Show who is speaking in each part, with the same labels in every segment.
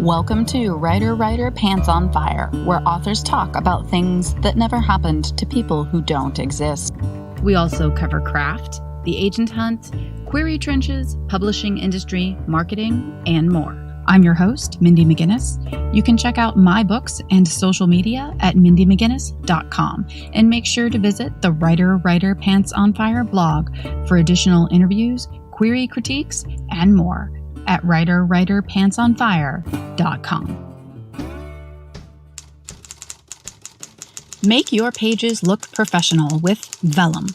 Speaker 1: Welcome to Writer Pants on Fire, where authors talk about things that never happened to people who don't exist. We also cover craft, the agent hunt, query trenches, publishing industry, marketing, and more. I'm your host, Mindy McGinnis. You can check out my books and social media at mindymcginnis.com, and make sure to visit the Writer Pants on Fire blog for additional interviews, query critiques, and more at writerpantsonfire.com. Make your pages look professional with Vellum.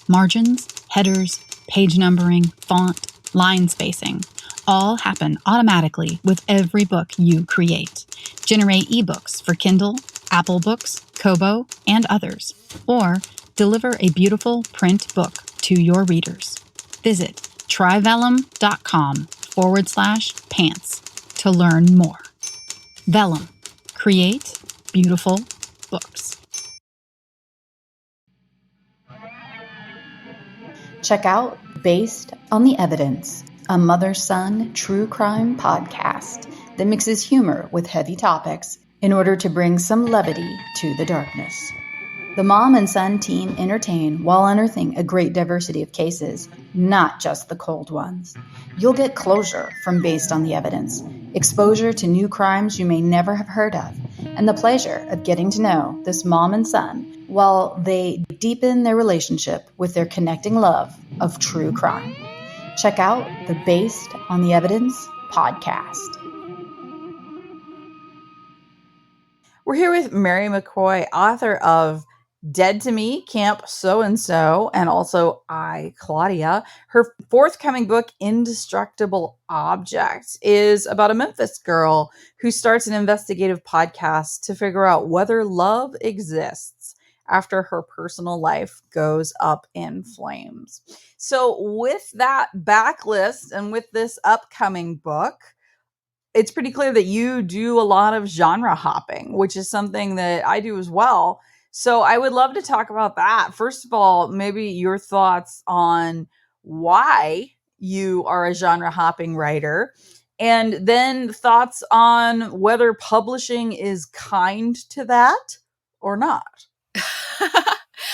Speaker 1: Margins, headers, page numbering, font, line spacing all happen automatically with every book you create. Generate ebooks for Kindle, Apple Books, Kobo, and others, or deliver a beautiful print book to your readers. Visit trivellum.com/pants to learn more. Vellum. Create beautiful books. Check out Based on the Evidence, a mother-son true crime podcast that mixes humor with heavy topics in order to bring some levity to the darkness. The mom and son team entertain while unearthing a great diversity of cases, not just the cold ones. You'll get closure from Based on the Evidence, exposure to new crimes you may never have heard of, and the pleasure of getting to know this mom and son while they deepen their relationship with their connecting love of true crime. Check out the Based on the Evidence podcast.
Speaker 2: We're here with Mary McCoy, author of Dead to Me, Camp So-and-So, and also I, Claudia. Her forthcoming book, Indestructible Object, is about a Memphis girl who starts an investigative podcast to figure out whether love exists after her personal life goes up in flames. So with that backlist and with this upcoming book, it's pretty clear that you do a lot of genre hopping, which is something that I do as well. So I would love to talk about that. First of all, maybe your thoughts on why you are a genre hopping writer, and then thoughts on whether publishing is kind to that or not.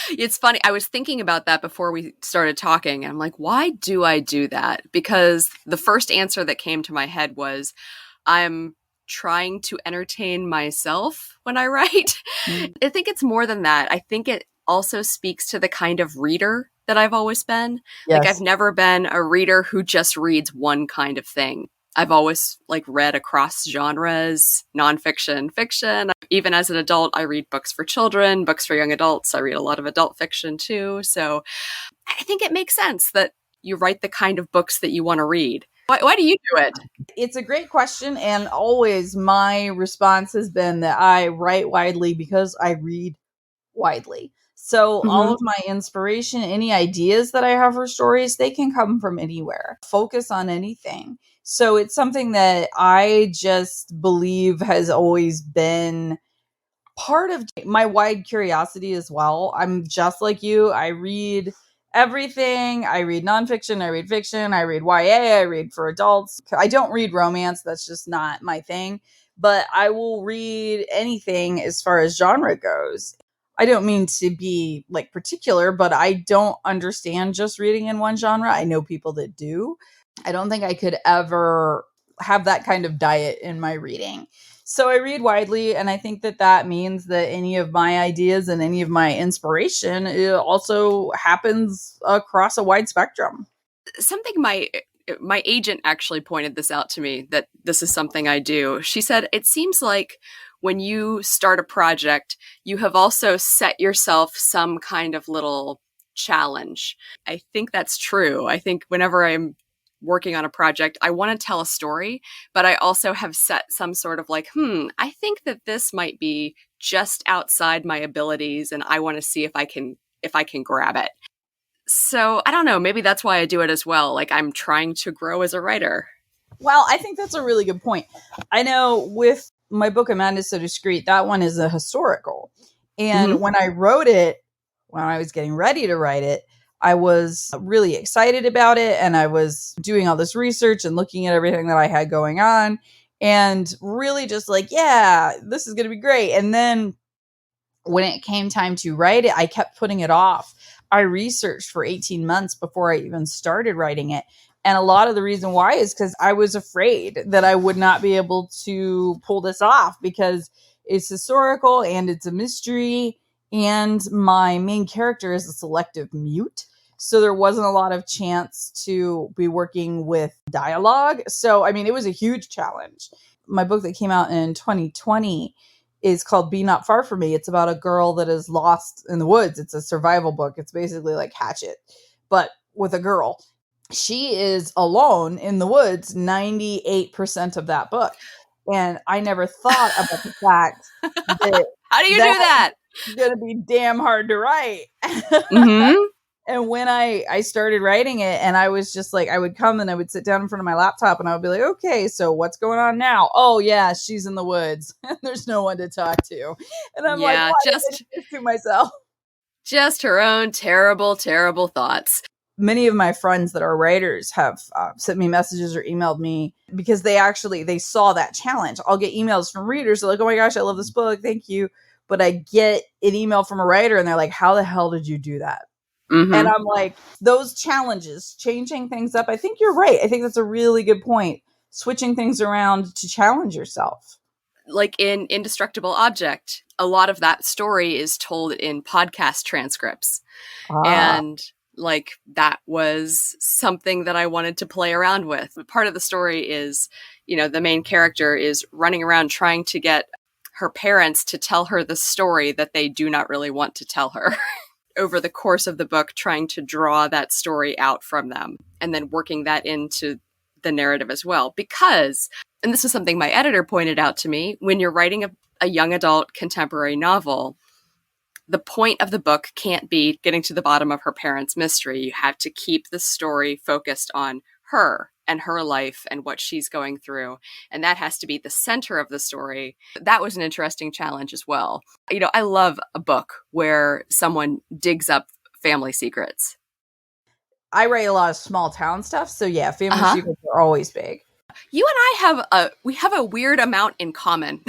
Speaker 3: It's funny. I was thinking about that before we started talking. And I'm like, why do I do that? Because the first answer that came to my head was I'm trying to entertain myself when I write. I think it's more than that. I think it also speaks to the kind of reader that I've always been.
Speaker 2: Yes.
Speaker 3: Like I've never been a reader who just reads one kind of thing. I've always read across genres, nonfiction, fiction. Even as an adult, I read books for children, books for young adults. I read a lot of adult fiction too. So I think it makes sense that you write the kind of books that you want to read. Why do you do it?
Speaker 2: It's a great question. And always my response has been that I write widely because I read widely. So all of my inspiration, any ideas that I have for stories, they can come from anywhere. Focus on anything. So it's something that I just believe has always been part of my wide curiosity as well. I'm just like you. I read everything. I read nonfiction. I read fiction. I read YA. I read for adults. I don't read romance. That's just not my thing. But I will read anything as far as genre goes. I don't mean to be particular, but I don't understand just reading in one genre. I know people that do. I don't think I could ever have that kind of diet in my reading. So I read widely, and I think that that means that any of my ideas and any of my inspiration also happens across a wide spectrum.
Speaker 3: Something my agent actually pointed this out to me, that this is something I do. She said, it seems like when you start a project, you have also set yourself some kind of little challenge. I think that's true. I think whenever I'm working on a project, I want to tell a story, but I also have set some sort of I think that this might be just outside my abilities, and I want to see if I can grab it. So I don't know, maybe that's why I do it as well. I'm trying to grow as a writer.
Speaker 2: Well, I think that's a really good point. I know with my book, Amanda So Discreet, that one is a historical. And when I wrote it, when I was getting ready to write it, I was really excited about it. And I was doing all this research and looking at everything that I had going on. and really just like, yeah, this is going to be great. And then when it came time to write it, I kept putting it off. I researched for 18 months before I even started writing it. And a lot of the reason why is because I was afraid that I would not be able to pull this off, because it's historical and it's a mystery. And my main character is a selective mute. So there wasn't a lot of chance to be working with dialogue. So, I mean, it was a huge challenge. My book that came out in 2020 is called Be Not Far From Me. It's about a girl that is lost in the woods. It's a survival book. It's basically like Hatchet, but with a girl. She is alone in the woods 98% of that book. And I never thought about the fact that
Speaker 3: How do you do that?
Speaker 2: it's going to be damn hard to write.
Speaker 3: Mm-hmm.
Speaker 2: And when I started writing it, and I was just like, I would come and I would sit down in front of my laptop and I would be like, okay, so what's going on now? Oh yeah, she's in the woods. There's no one to talk to. And I'm like, why did I do this to myself?
Speaker 3: Just her own terrible, terrible thoughts.
Speaker 2: Many of my friends that are writers have sent me messages or emailed me because they saw that challenge. I'll get emails from readers. They're like, oh my gosh, I love this book. Thank you. But I get an email from a writer and they're like, how the hell did you do that? Mm-hmm. And I'm like, those challenges, changing things up. I think you're right. I think that's a really good point. Switching things around to challenge yourself.
Speaker 3: Like in Indestructible Object, a lot of that story is told in podcast transcripts. And like that was something that I wanted to play around with. Part of the story is, the main character is running around trying to get her parents to tell her the story that they do not really want to tell her. Over the course of the book, trying to draw that story out from them and then working that into the narrative as well. Because, and this is something my editor pointed out to me, when you're writing a young adult contemporary novel, the point of the book can't be getting to the bottom of her parents' mystery. You have to keep the story focused on her and her life and what she's going through. And that has to be the center of the story. That was an interesting challenge as well. I love a book where someone digs up family secrets.
Speaker 2: I write a lot of small town stuff. So yeah, family secrets are always big.
Speaker 3: You and I have a weird amount in common.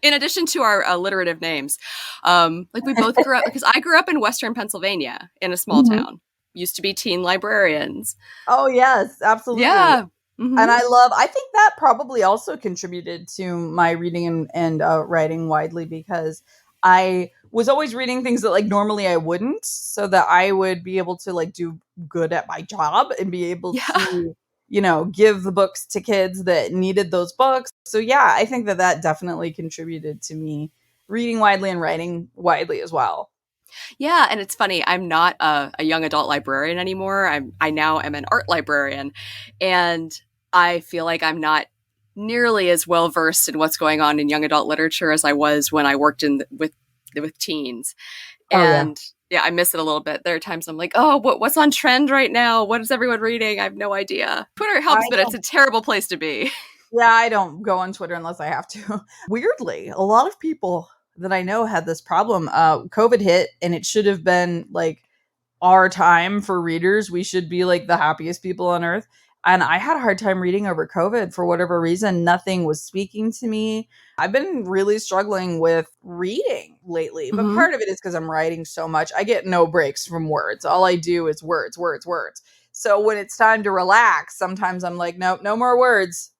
Speaker 3: In addition to our alliterative names. Like we both grew up, because I grew up in Western Pennsylvania in a small town. Used to be teen librarians.
Speaker 2: Oh yes, absolutely.
Speaker 3: Yeah. Mm-hmm.
Speaker 2: And I think that probably also contributed to my reading and writing widely, because I was always reading things that like normally I wouldn't, so that I would be able to like do good at my job and be able to, give the books to kids that needed those books. So yeah, I think that definitely contributed to me reading widely and writing widely as well.
Speaker 3: Yeah, and it's funny, I'm not a young adult librarian anymore. I now am an art librarian, and I feel like I'm not nearly as well versed in what's going on in young adult literature as I was when I worked with teens. And yeah, I miss it a little bit. There are times I'm like, oh, what's on trend right now? What is everyone reading? I have no idea. Twitter helps, but it's a terrible place to be.
Speaker 2: Yeah, I don't go on Twitter unless I have to. Weirdly, a lot of people that I know had this problem. COVID hit, and it should have been like our time for readers. We should be like the happiest people on earth. And I had a hard time reading over COVID for whatever reason. Nothing was speaking to me. I've been really struggling with reading lately, but part of it is because I'm writing so much. I get no breaks from words. All I do is words, words, words. So when it's time to relax, sometimes I'm like, nope, no more words.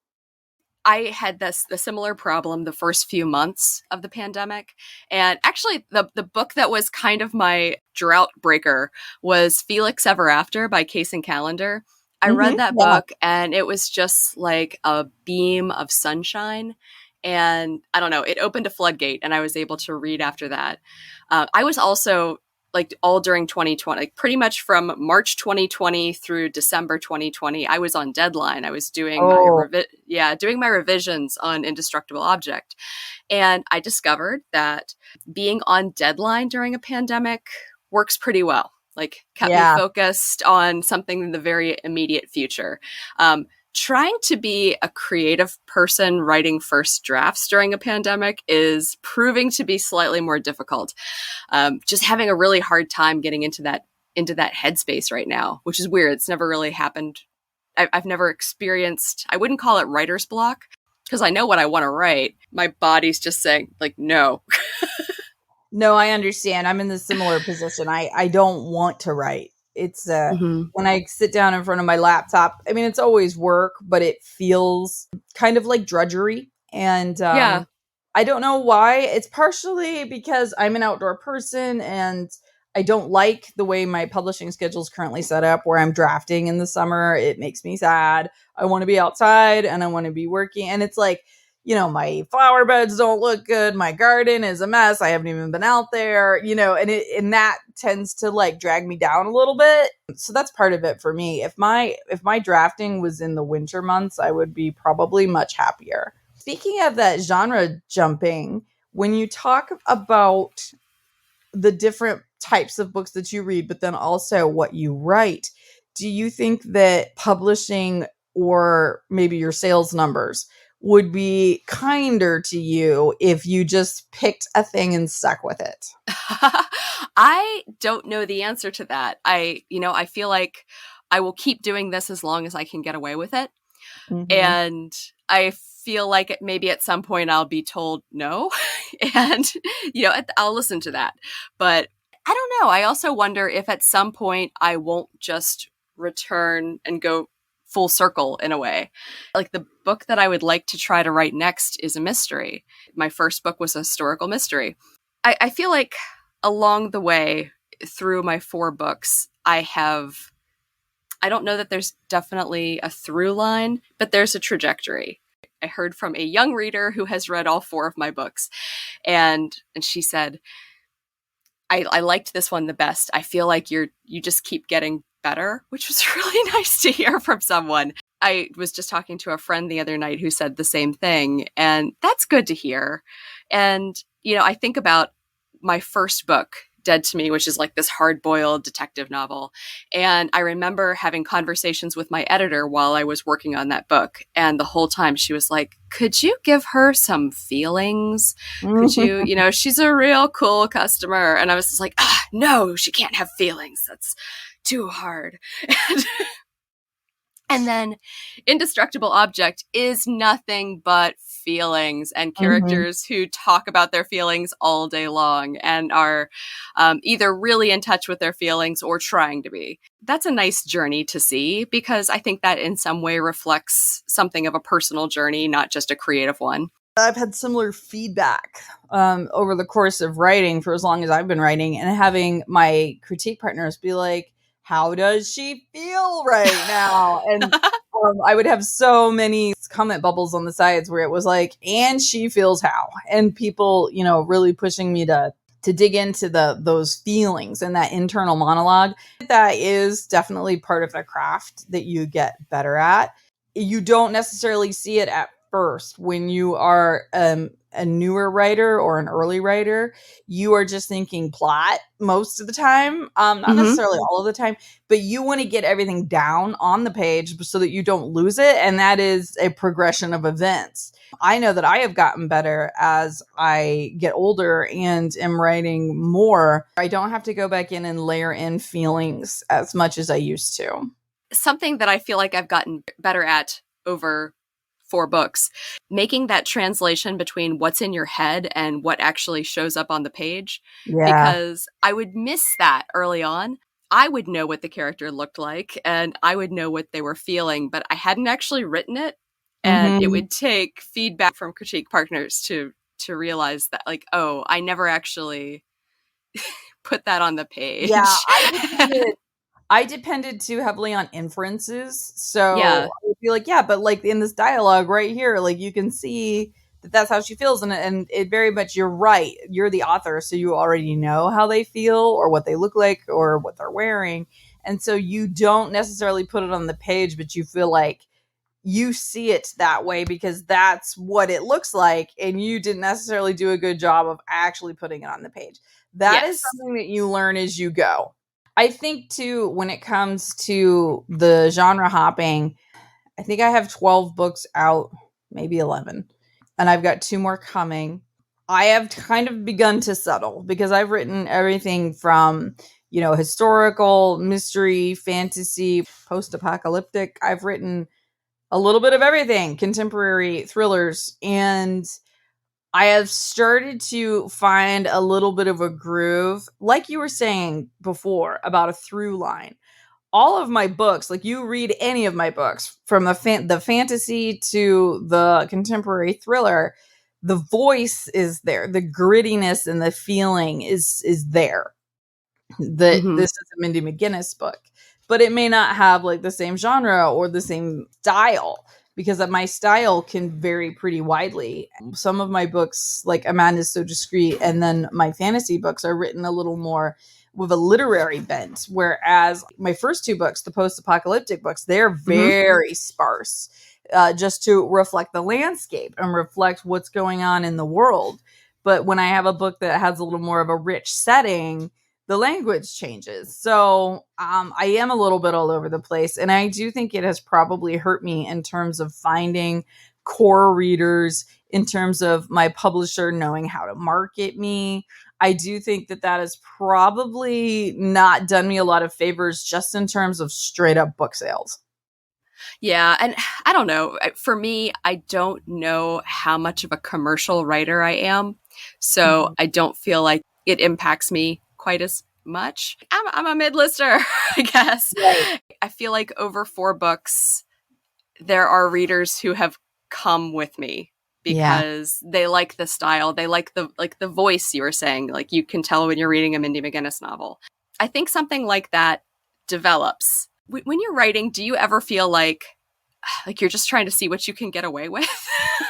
Speaker 3: I had the similar problem the first few months of the pandemic. And actually, the book that was kind of my drought breaker was Felix Ever After by Case and Callender. I read that book, and it was just like a beam of sunshine. And I don't know, it opened a floodgate, and I was able to read after that. I was also like all during 2020, like pretty much from March 2020 through December 2020, I was on deadline. I was doing my revisions on Indestructible Object. And I discovered that being on deadline during a pandemic works pretty well. Like kept me focused on something in the very immediate future. Trying to be a creative person writing first drafts during a pandemic is proving to be slightly more difficult. Just having a really hard time getting into that headspace right now, which is weird. It's never really happened. I've never experienced, I wouldn't call it writer's block. because I know what I want to write. My body's just saying, like, no.
Speaker 2: No, I understand. I'm in the similar position. I don't want to write. It's when I sit down in front of my laptop, I mean, it's always work, but it feels kind of like drudgery. And
Speaker 3: Yeah.
Speaker 2: I don't know why. It's partially because I'm an outdoor person and I don't like the way my publishing schedule is currently set up where I'm drafting in the summer. It makes me sad. I want to be outside and I want to be working. And it's like, you know, my flower beds don't look good. My garden is a mess. I haven't even been out there, you know, and that tends to like drag me down a little bit. So that's part of it for me. If my drafting was in the winter months, I would be probably much happier. Speaking of that genre jumping, when you talk about the different types of books that you read, but then also what you write, do you think that publishing or maybe your sales numbers would be kinder to you if you just picked a thing and stuck with it?
Speaker 3: I don't know the answer to that. I feel like I will keep doing this as long as I can get away with it.
Speaker 2: Mm-hmm.
Speaker 3: And I feel like maybe at some point I'll be told no. And, I'll listen to that. But I don't know. I also wonder if at some point I won't just return and go full circle in a way. Like the book that I would like to try to write next is a mystery. My first book was a historical mystery. I feel like along the way through my 4 books, I don't know that there's definitely a through line, but there's a trajectory. I heard from a young reader who has read all 4 of my books, and she said, I liked this one the best. I feel like you just keep getting better, which was really nice to hear from someone. I was just talking to a friend the other night who said the same thing, and that's good to hear. And, I think about my first book, Dead to Me, which is like this hard-boiled detective novel. And I remember having conversations with my editor while I was working on that book. And the whole time she was like, could you give her some feelings? Could you, she's a real cool customer. And I was just like, no, she can't have feelings. That's too hard. And then Indestructible Object is nothing but feelings and characters who talk about their feelings all day long and are either really in touch with their feelings or trying to be. That's a nice journey to see because I think that in some way reflects something of a personal journey, not just a creative one.
Speaker 2: I've had similar feedback over the course of writing for as long as I've been writing, and having my critique partners be like, how does she feel right now? And I would have so many comment bubbles on the sides where it was like, and she feels how, and people, really pushing me to dig into those feelings and that internal monologue. That is definitely part of the craft that you get better at. You don't necessarily see it at first when you are a newer writer or an early writer. You are just thinking plot most of the time, not necessarily all of the time, but you want to get everything down on the page so that you don't lose it. And that is a progression of events. I know that I have gotten better as I get older and am writing more. I don't have to go back in and layer in feelings as much as I used to.
Speaker 3: Something that I feel like I've gotten better at over 4 books, making that translation between what's in your head and what actually shows up on the page.
Speaker 2: Yeah.
Speaker 3: Because I would miss that early on. I would know what the character looked like and I would know what they were feeling, but I hadn't actually written it. And it would take feedback from critique partners to realize that, like, oh, I never actually put that on the page.
Speaker 2: Yeah, I depended too heavily on inferences. So
Speaker 3: Yeah.
Speaker 2: I would be like, yeah, but like in this dialogue right here, like you can see that that's how she feels. And it very much, you're right. You're the author. So you already know how they feel or what they look like or what they're wearing. And so you don't necessarily put it on the page, but you feel like you see it that way because that's what it looks like. And you didn't necessarily do a good job of actually putting it on the page. That is something that you learn as you go. I think too, when it comes to the genre hopping, I think I have 12 books out, maybe 11, and I've got 2 more coming. I have kind of begun to settle because I've written everything from, historical, mystery, fantasy, post-apocalyptic. I've written a little bit of everything, contemporary thrillers. And I have started to find a little bit of a groove, like you were saying before, about a through line. All of my books, like you read any of my books, from the fantasy to the contemporary thriller, the voice is there, the grittiness and the feeling is there. That this is a Mindy McGinnis book, but it may not have like the same genre or the same style, because my style can vary pretty widely. Some of my books, like Amanda's So Discreet, and then my fantasy books are written a little more with a literary bent, whereas my first two books, the post-apocalyptic books, they're very sparse, just to reflect the landscape and reflect what's going on in the world. But when I have a book that has a little more of a rich setting, the language changes. So I am a little bit all over the place. And I do think it has probably hurt me in terms of finding core readers, in terms of my publisher knowing how to market me. I do think that has probably not done me a lot of favors, just in terms of straight up book sales.
Speaker 3: Yeah. And I don't know. For me, I don't know how much of a commercial writer I am. So I don't feel like it impacts me quite as much. I'm a mid-lister, I guess. Right. I feel like over 4 books, there are readers who have come with me because they like the style. They like the voice you were saying. Like, you can tell when you're reading a Mindy McGinnis novel. I think something like that develops. When you're writing, do you ever feel like you're just trying to see what you can get away with?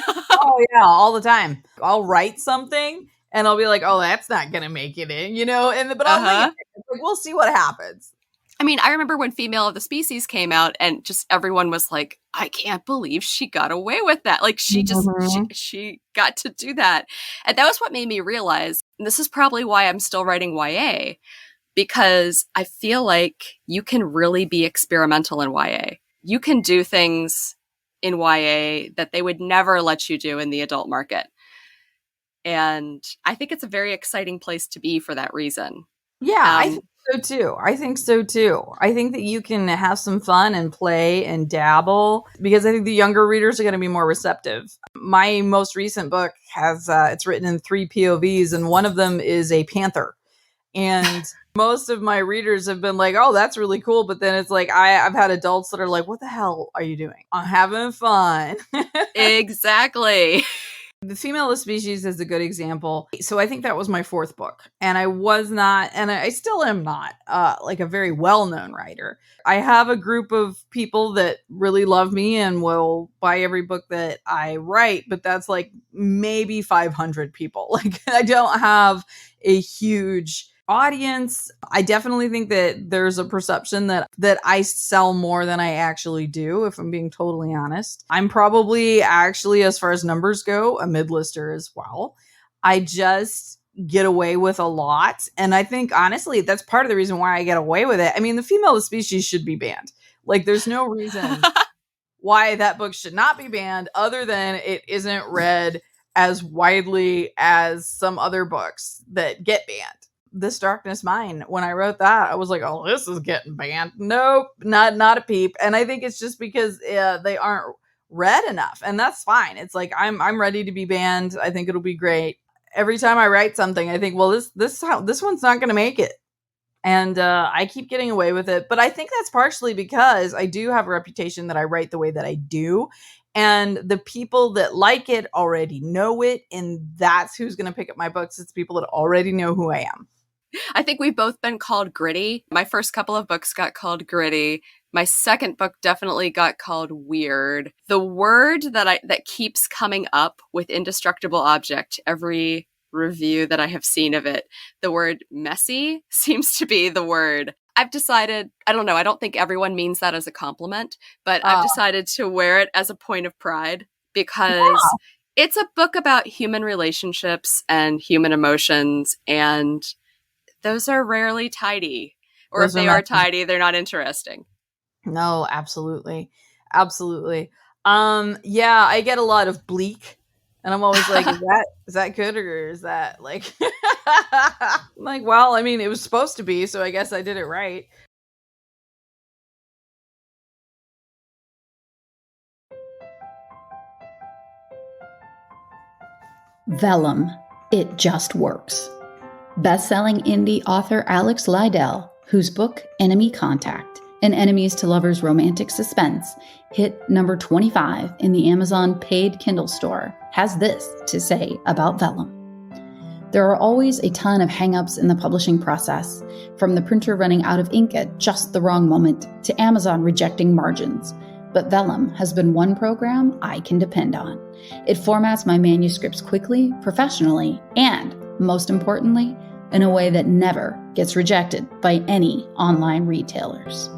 Speaker 2: Oh, yeah, all the time. I'll write something and I'll be like, oh, that's not going to make it in, but I'll read it. Like, we'll see what happens.
Speaker 3: I mean, I remember when Female of the Species came out and just everyone was like, I can't believe she got away with that. Like, she just, she got to do that. And that was what made me realize, and this is probably why I'm still writing YA, because I feel like you can really be experimental in YA. You can do things in YA that they would never let you do in the adult market. And I think it's a very exciting place to be for that reason.
Speaker 2: Yeah, I think so too. I think that you can have some fun and play and dabble, because I think the younger readers are going to be more receptive. My most recent book has, it's written in 3 POVs, and one of them is a panther. And most of my readers have been like, oh, that's really cool. But then it's like, I've had adults that are like, what the hell are you doing? I'm having fun.
Speaker 3: Exactly.
Speaker 2: The Female of the Species is a good example. So I think that was my 4th book. And I was not, and I still am not, like a very well-known writer. I have a group of people that really love me and will buy every book that I write, but that's like maybe 500 people. Like, I don't have a huge audience. I definitely think that there's a perception that I sell more than I actually do, if I'm being totally honest. I'm probably actually, as far as numbers go, a mid-lister as well. I just get away with a lot. And I think, honestly, that's part of the reason why I get away with it. I mean, The Female of the Species should be banned. Like, there's no reason why that book should not be banned, other than it isn't read as widely as some other books that get banned. This Darkness Mine, when I wrote that, I was like, oh, this is getting banned. Nope, not a peep. And I think it's just because they aren't read enough, and that's fine. It's like, I'm ready to be banned. I think it'll be great. Every time I write something, I think, well, this one's not going to make it. And I keep getting away with it. But I think that's partially because I do have a reputation that I write the way that I do. And the people that like it already know it. And that's who's going to pick up my books. It's people that already know who I am.
Speaker 3: I think we've both been called gritty. My first couple of books got called gritty. My second book definitely got called weird. The word that keeps coming up with Indestructible Object, every review that I have seen of it, the word messy seems to be the word. I've decided, I don't know, I don't think everyone means that as a compliment, but I've decided to wear it as a point of pride, because it's a book about human relationships and human emotions, and those are rarely tidy. Or if they are tidy, they're not interesting.
Speaker 2: No, absolutely. Absolutely. Yeah, I get a lot of bleak, and I'm always like, is that good, or is that like like, well, I mean, it was supposed to be, so I guess I did it right.
Speaker 1: Vellum, It Just Works. Best-selling indie author Alex Lydell, whose book Enemy Contact, an enemies to lovers romantic suspense, hit number 25 in the Amazon paid Kindle store, has this to say about Vellum. There are always a ton of hang-ups in the publishing process, from the printer running out of ink at just the wrong moment to Amazon rejecting margins. But Vellum has been one program I can depend on. It formats my manuscripts quickly, professionally, and, most importantly, in a way that never gets rejected by any online retailers.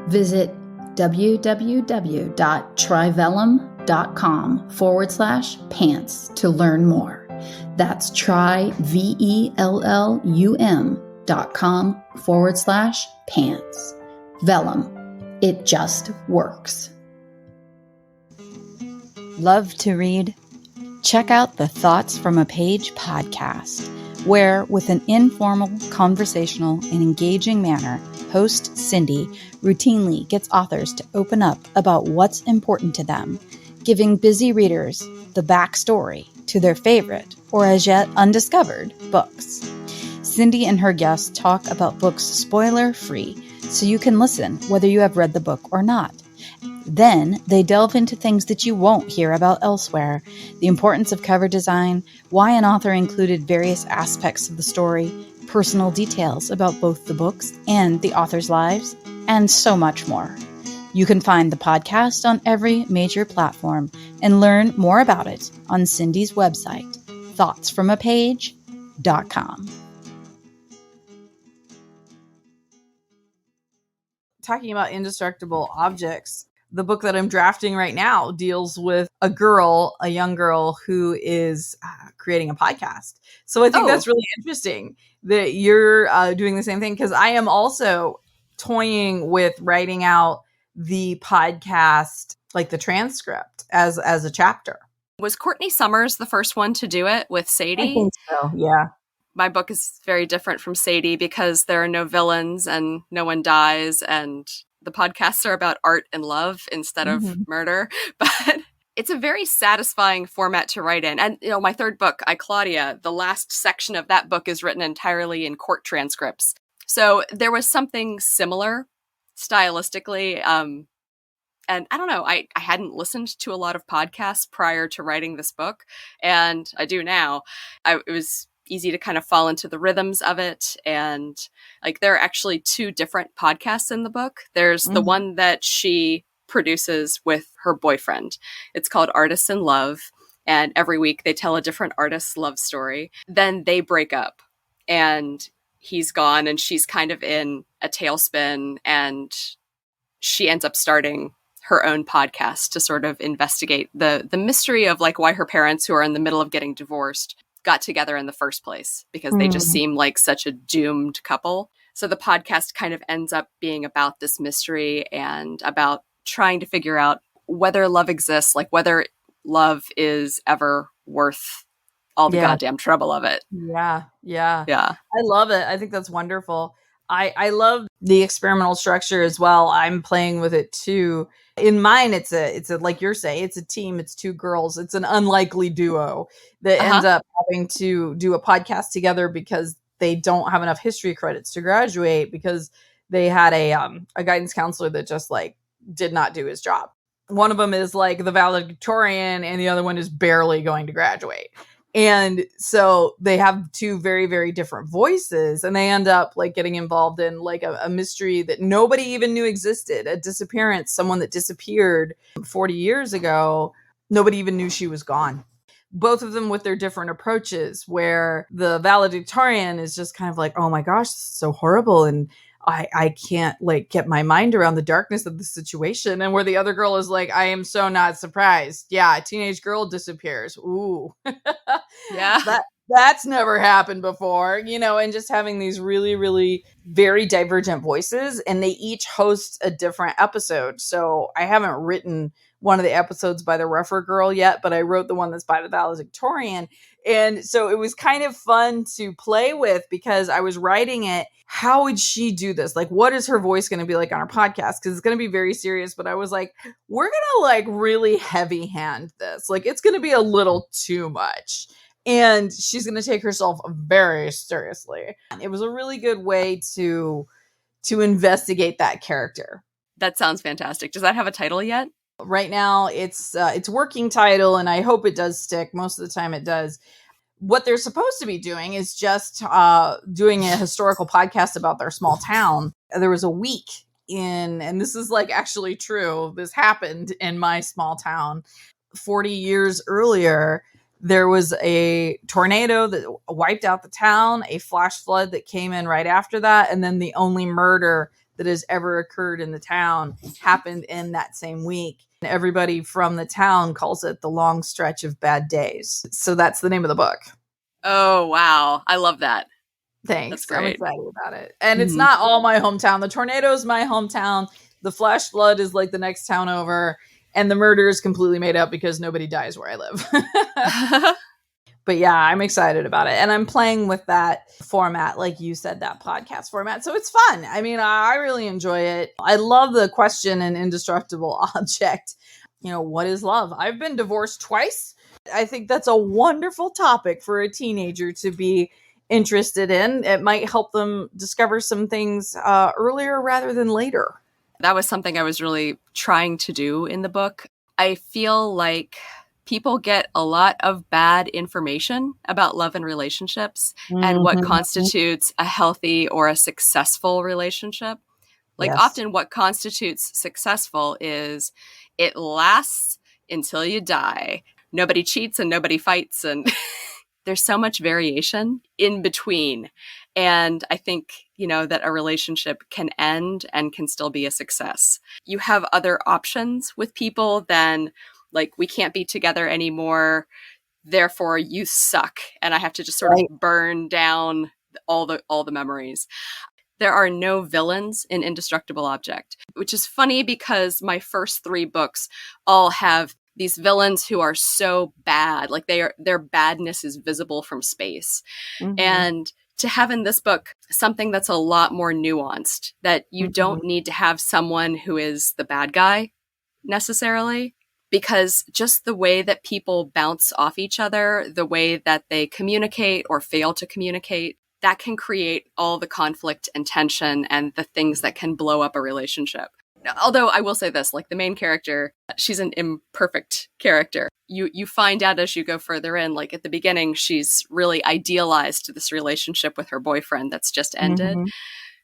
Speaker 1: Visit www.trivellum.com/pants to learn more. That's trivellum.com/pants. Vellum. It just works. Love to read? Check out the Thoughts from a Page podcast, where, with an informal, conversational, and engaging manner, host Cindy routinely gets authors to open up about what's important to them, giving busy readers the backstory to their favorite, or as yet undiscovered, books. Cindy and her guests talk about books spoiler-free, so you can listen whether you have read the book or not. Then they delve into things that you won't hear about elsewhere: the importance of cover design, why an author included various aspects of the story, personal details about both the books and the authors' lives, and so much more. You can find the podcast on every major platform and learn more about it on Cindy's website, thoughtsfromapage.com.
Speaker 2: Talking about Indestructible Objects, the book that I'm drafting right now deals with a young girl who is creating a podcast. So I think that's really interesting that you're doing the same thing, because I am also toying with writing out the podcast, like the transcript as a chapter.
Speaker 3: Was Courtney Summers the first one to do it with Sadie?
Speaker 2: I think so, yeah.
Speaker 3: My book is very different from Sadie because there are no villains and no one dies, and the podcasts are about art and love instead of murder. But it's a very satisfying format to write in. And, my third book, I, Claudia, the last section of that book is written entirely in court transcripts. So there was something similar stylistically. And I don't know, I hadn't listened to a lot of podcasts prior to writing this book, and I do now. It was easy to kind of fall into the rhythms of it. And there are actually two different podcasts in the book. There's the one that she produces with her boyfriend. It's called Artists in Love. And every week they tell a different artist's love story. Then they break up and he's gone and she's kind of in a tailspin, and she ends up starting her own podcast to sort of investigate the mystery of why her parents, who are in the middle of getting divorced, got together in the first place, because they just seem like such a doomed couple. So the podcast kind of ends up being about this mystery and about trying to figure out whether love exists, whether love is ever worth all the goddamn trouble of it.
Speaker 2: Yeah. I love it. I think that's wonderful. I love the experimental structure as well. I'm playing with it too. In mine, it's a like you're saying, it's a team. It's two girls. It's an unlikely duo that ends up having to do a podcast together because they don't have enough history credits to graduate, because they had a guidance counselor that just did not do his job. One of them is the valedictorian, and the other one is barely going to graduate. And so they have two very, very different voices, and they end up getting involved in a mystery that nobody even knew existed. A disappearance, someone that disappeared 40 years ago. Nobody even knew she was gone. Both of them with their different approaches, where the valedictorian is just kind of oh my gosh, this is so horrible. And I can't get my mind around the darkness of the situation. And where the other girl is I am so not surprised. Yeah, a teenage girl disappears. Ooh.
Speaker 3: Yeah.
Speaker 2: That's never happened before, and just having these really, really very divergent voices, and they each host a different episode. So I haven't written one of the episodes by the rougher girl yet, but I wrote the one that's by the valedictorian. And so it was kind of fun to play with because I was writing it. How would she do this? Like, what is her voice going to be like on our podcast? Because it's going to be very serious. But I was like, we're going to like really heavy hand this. Like, it's going to be a little too much. And she's going to take herself very seriously. It was a really good way to investigate that character.
Speaker 3: That sounds fantastic. Does that have a title yet?
Speaker 2: Right now, it's working title, and I hope it does stick. Most of the time, it does. What they're supposed to be doing is just doing a historical podcast about their small town. There was a week and this is like actually true. This happened in my small town 40 years earlier. There was a tornado that wiped out the town, a flash flood that came in right after that, and then the only murder that has ever occurred in the town happened in that same week. Everybody from the town calls it the long stretch of bad days. So that's the name of the book.
Speaker 3: Oh, wow. I love that.
Speaker 2: Thanks.
Speaker 3: That's great.
Speaker 2: I'm excited about it. And it's not all my hometown. The tornado is my hometown. The flash flood is like the next town over. And the murder is completely made up because nobody dies where I live. But yeah, I'm excited about it. And I'm playing with that format, like you said, that podcast format. So it's fun. I mean, I really enjoy it. I love the question in Indestructible Object. You know, what is love? I've been divorced twice. I think that's a wonderful topic for a teenager to be interested in. It might help them discover some things earlier rather than later.
Speaker 3: That was something I was really trying to do in the book. I feel like people get a lot of bad information about love and relationships and what constitutes a healthy or a successful relationship. Like often what constitutes successful is it lasts until you die. Nobody cheats and nobody fights, and there's so much variation in between. And I think, you know, that a relationship can end and can still be a success. You have other options with people than like, we can't be together anymore, therefore you suck, and I have to just sort of burn down all the memories. There are no villains in Indestructible Object, which is funny because my first 3 books all have these villains who are so bad, like their badness is visible from space. And to have in this book something that's a lot more nuanced, that you don't need to have someone who is the bad guy necessarily, because just the way that people bounce off each other, the way that they communicate or fail to communicate, that can create all the conflict and tension and the things that can blow up a relationship. Although I will say this, like the main character, she's an imperfect character. You find out as you go further in, like at the beginning, she's really idealized this relationship with her boyfriend that's just ended.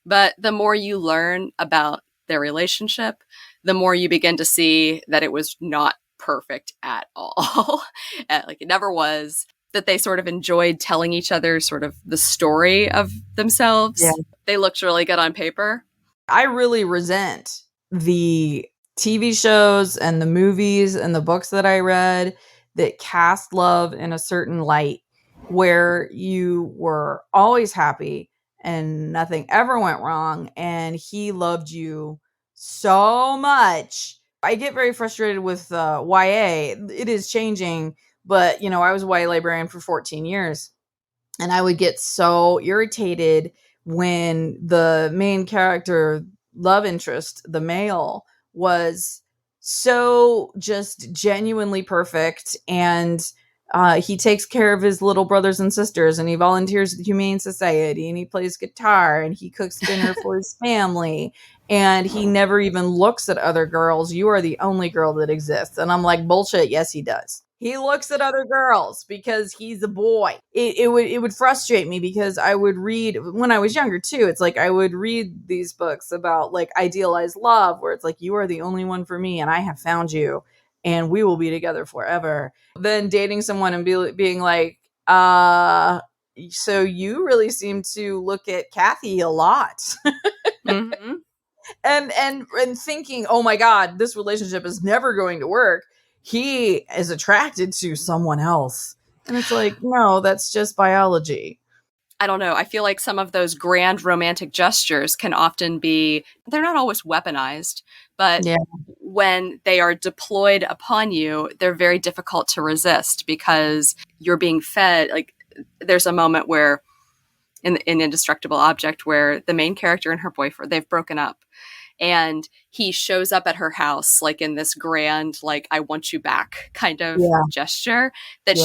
Speaker 3: But the more you learn about their relationship, the more you begin to see that it was not perfect at all. Like it never was. That they sort of enjoyed telling each other sort of the story of themselves. Yeah. They looked really good on paper.
Speaker 2: I really resent the TV shows and the movies and the books that I read that cast love in a certain light, where you were always happy and nothing ever went wrong and he loved you so much. I get very frustrated with YA. It is changing, but you know, I was a YA librarian for 14 years and I would get so irritated when the main character, love interest, the male, was so just genuinely perfect, and he takes care of his little brothers and sisters, and he volunteers at the Humane Society, and he plays guitar, and he cooks dinner for his family, and he never even looks at other girls. You are the only girl that exists. And I'm like, bullshit. Yes, he does. He looks at other girls because he's a boy. It would frustrate me because I would read, when I was younger too, it's like I would read these books about like idealized love, where it's like, you are the only one for me and I have found you and we will be together forever. Then dating someone and being like, so you really seem to look at Kathy a lot. And thinking, oh my God, this relationship is never going to work. He is attracted to someone else. And it's like, no, that's just biology.
Speaker 3: I don't know. I feel like some of those grand romantic gestures can often be, they're not always weaponized, but when they are deployed upon you, they're very difficult to resist because you're being fed. Like, there's a moment where in Indestructible Object where the main character and her boyfriend, they've broken up. And he shows up at her house, like in this grand, like, I want you back kind of gesture that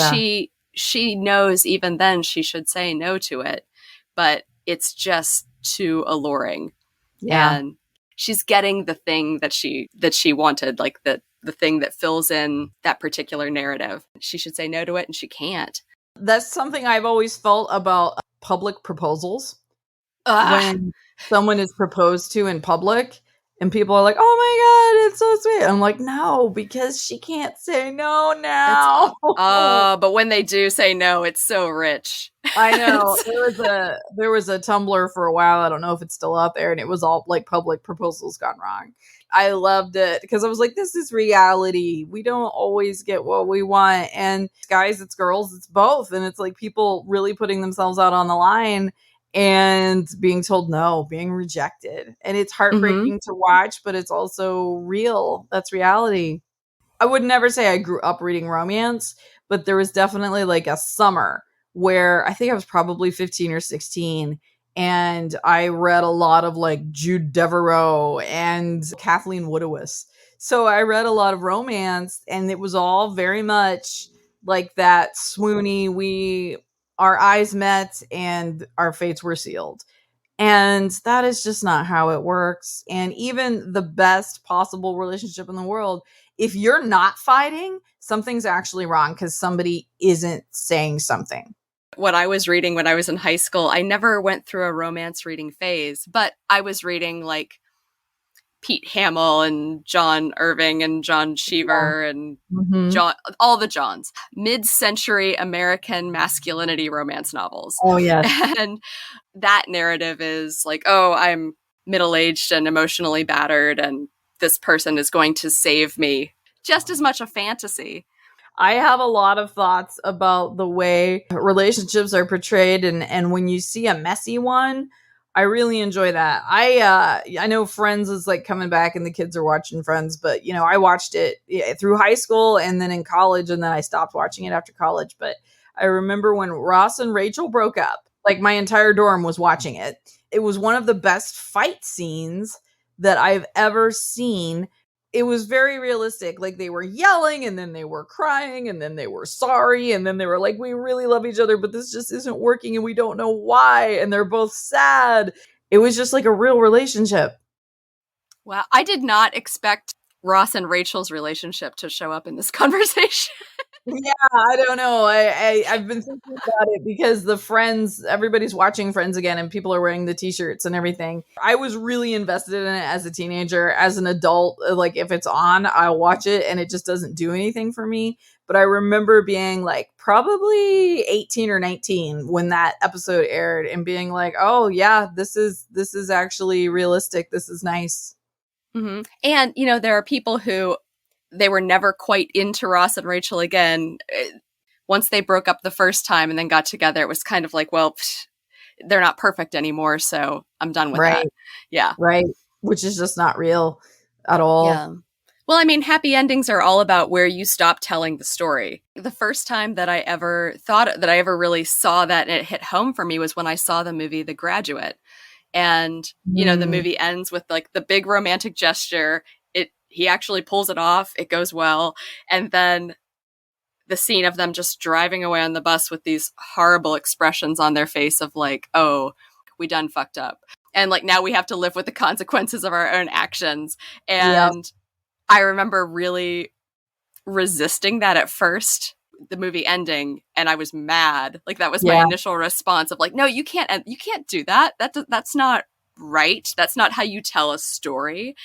Speaker 3: she knows even then she should say no to it, but it's just too alluring.
Speaker 2: Yeah.
Speaker 3: And she's getting the thing that she wanted, like the thing that fills in that particular narrative. She should say no to it, and she can't.
Speaker 2: That's something I've always felt about public proposals. When someone is proposed to in public and people are like, oh my God, it's so sweet. I'm like, no, because she can't say no now.
Speaker 3: But when they do say no, it's so rich.
Speaker 2: I know. There was a Tumblr for a while. I don't know if it's still out there. And it was all like public proposals gone wrong. I loved it because I was like, this is reality. We don't always get what we want. And guys, it's girls, it's both. And it's like people really putting themselves out on the line and being told no, being rejected. And it's heartbreaking to watch, but it's also real. That's reality. I would never say I grew up reading romance, but there was definitely like a summer where I think I was probably 15 or 16. And I read a lot of like Jude Devereaux and Kathleen Woodiwiss. So I read a lot of romance, and it was all very much like that swoony, our eyes met and our fates were sealed. And that is just not how it works. And even the best possible relationship in the world, if you're not fighting, something's actually wrong because somebody isn't saying something.
Speaker 3: What I was reading when I was in high school, I never went through a romance reading phase, but I was reading like Pete Hamill and John Irving and John Cheever and John, all the Johns, mid-century American masculinity romance novels.
Speaker 2: Oh, yes.
Speaker 3: And that narrative is like, oh, I'm middle-aged and emotionally battered, and this person is going to save me. Just as much a fantasy.
Speaker 2: I have a lot of thoughts about the way relationships are portrayed, and when you see a messy one, I really enjoy that. I know Friends is like coming back and the kids are watching Friends, but you know, I watched it through high school and then in college, and then I stopped watching it after college. But I remember when Ross and Rachel broke up, like my entire dorm was watching it. It was one of the best fight scenes that I've ever seen. It was very realistic. Like they were yelling and then they were crying and then they were sorry. And then they were like, we really love each other, but this just isn't working and we don't know why. And they're both sad. It was just like a real relationship.
Speaker 3: Wow. I did not expect Ross and Rachel's relationship to show up in this conversation.
Speaker 2: Yeah, I don't know. I've been thinking about it because the Friends, everybody's watching Friends again and people are wearing the t-shirts and everything. I was really invested in it as a teenager. As an adult, like if it's on, I'll watch it and it just doesn't do anything for me. But I remember being like probably 18 or 19 when that episode aired and being like, oh yeah, this is actually realistic. This is nice.
Speaker 3: Mm-hmm. And, you know, there are people who they were never quite into Ross and Rachel again. Once they broke up the first time and then got together, it was kind of like, well, they're not perfect anymore, so I'm done with that. Yeah.
Speaker 2: Right. Which is just not real at all.
Speaker 3: Yeah. Well, I mean, happy endings are all about where you stop telling the story. The first time that I ever thought that I ever really saw that and it hit home for me was when I saw the movie The Graduate. And, you know, the movie ends with like the big romantic gesture. He actually pulls it off. It goes well. And then the scene of them just driving away on the bus with these horrible expressions on their face of like, oh, we done fucked up. And like, now we have to live with the consequences of our own actions. And I remember really resisting that at first, the movie ending. And I was mad. Like that was my initial response of like, no, you can't do that. That's not right. That's not how you tell a story.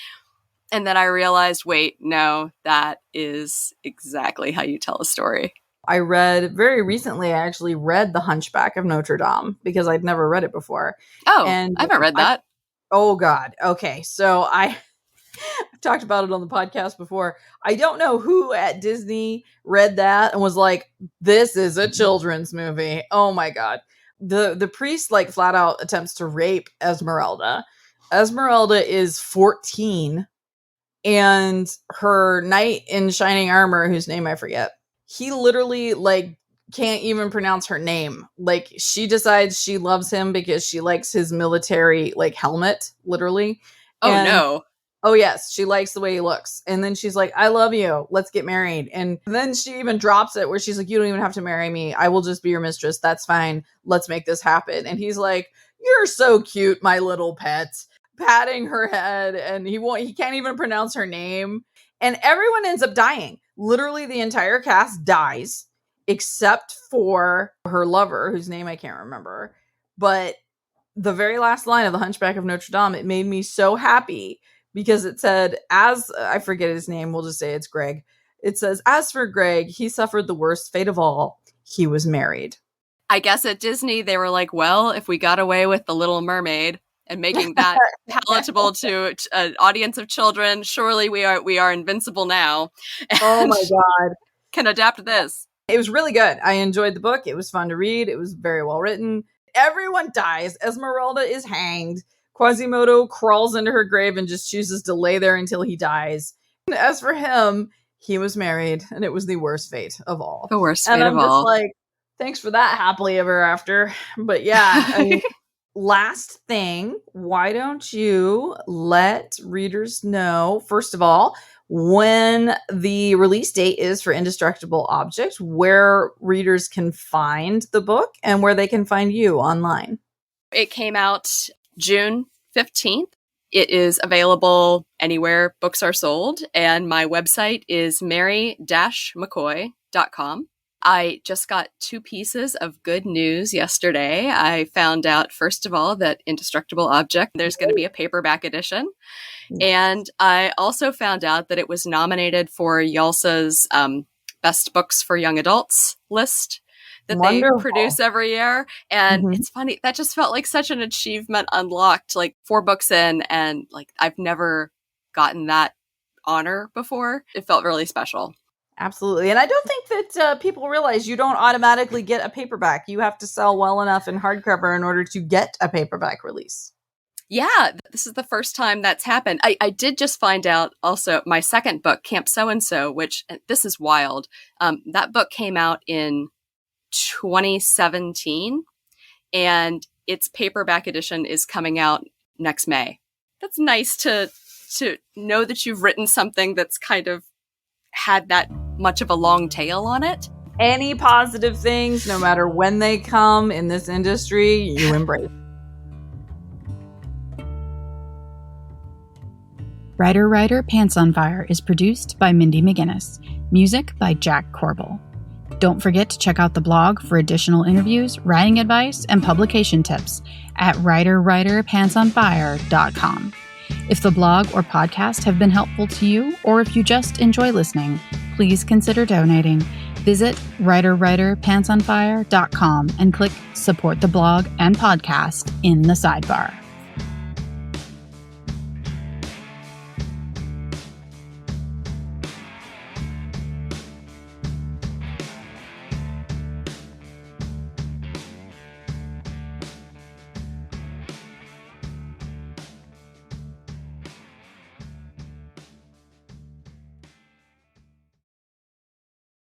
Speaker 3: And then I realized, wait, no, that is exactly how you tell a story.
Speaker 2: I read very recently, I actually read The Hunchback of Notre Dame because I'd never read it before.
Speaker 3: Oh,
Speaker 2: and
Speaker 3: I haven't read that.
Speaker 2: Oh, God. Okay. So I've talked about it on the podcast before. I don't know who at Disney read that and was like, this is a children's movie. Oh, my God. The priest like flat out attempts to rape Esmeralda. Esmeralda is 14. and her knight in shining armor, whose name I forget, he literally like can't even pronounce her name. Like she decides she loves him because she likes his military like helmet, literally.
Speaker 3: Oh no.
Speaker 2: Oh yes, she likes the way he looks. And then she's like, I love you. Let's get married. And then she even drops it where she's like, you don't even have to marry me. I will just be your mistress. That's fine. Let's make this happen. And he's like, you're so cute, my little pet. Patting her head, and he can't even pronounce her name. And everyone ends up dying. Literally the entire cast dies except for her lover, whose name I can't remember. But the very last line of The Hunchback of Notre Dame, it made me so happy because it said, I forget his name, we'll just say it's Greg. It says, as for Greg, he suffered the worst fate of all. He was married.
Speaker 3: I guess at Disney, they were like, well, if we got away with The Little Mermaid and making that palatable to an audience of children, surely we are invincible now.
Speaker 2: Oh my God.
Speaker 3: Can adapt this.
Speaker 2: It was really good. I enjoyed the book. It was fun to read. It was very well written. Everyone dies. Esmeralda is hanged. Quasimodo crawls into her grave and just chooses to lay there until he dies. And as for him, he was married, and it was the worst fate of all.
Speaker 3: The worst fate of all.
Speaker 2: And I'm just like, thanks for that, happily ever after. But yeah, I mean, last thing, why don't you let readers know, first of all, when the release date is for Indestructible Object, where readers can find the book, and where they can find you online.
Speaker 3: It came out June 15th. It is available anywhere books are sold, and my website is mary-mccoy.com. I just got 2 pieces of good news yesterday. I found out, first of all, that Indestructible Object, there's going to be a paperback edition. And I also found out that it was nominated for YALSA's Best Books for Young Adults list that they produce every year. And it's funny, that just felt like such an achievement unlocked, like 4 books in, and like I've never gotten that honor before. It felt really special.
Speaker 2: Absolutely. And I don't think that people realize you don't automatically get a paperback. You have to sell well enough in hardcover in order to get a paperback release.
Speaker 3: Yeah, this is the first time that's happened. I did just find out also my second book, Camp So-and-So, which this is wild. That book came out in 2017, and its paperback edition is coming out next May. That's nice to know that you've written something that's kind of had that much of a long tail on it.
Speaker 2: Any positive things, no matter when they come in this industry, you embrace.
Speaker 1: Writer Pants on Fire is produced by Mindy McGinnis. Music by Jack Corbel. Don't forget to check out the blog for additional interviews, writing advice, and publication tips at writerpantsonfire.com. If the blog or podcast have been helpful to you, or if you just enjoy listening, please consider donating. Visit writerpantsonfire.com and click Support the Blog and Podcast in the sidebar.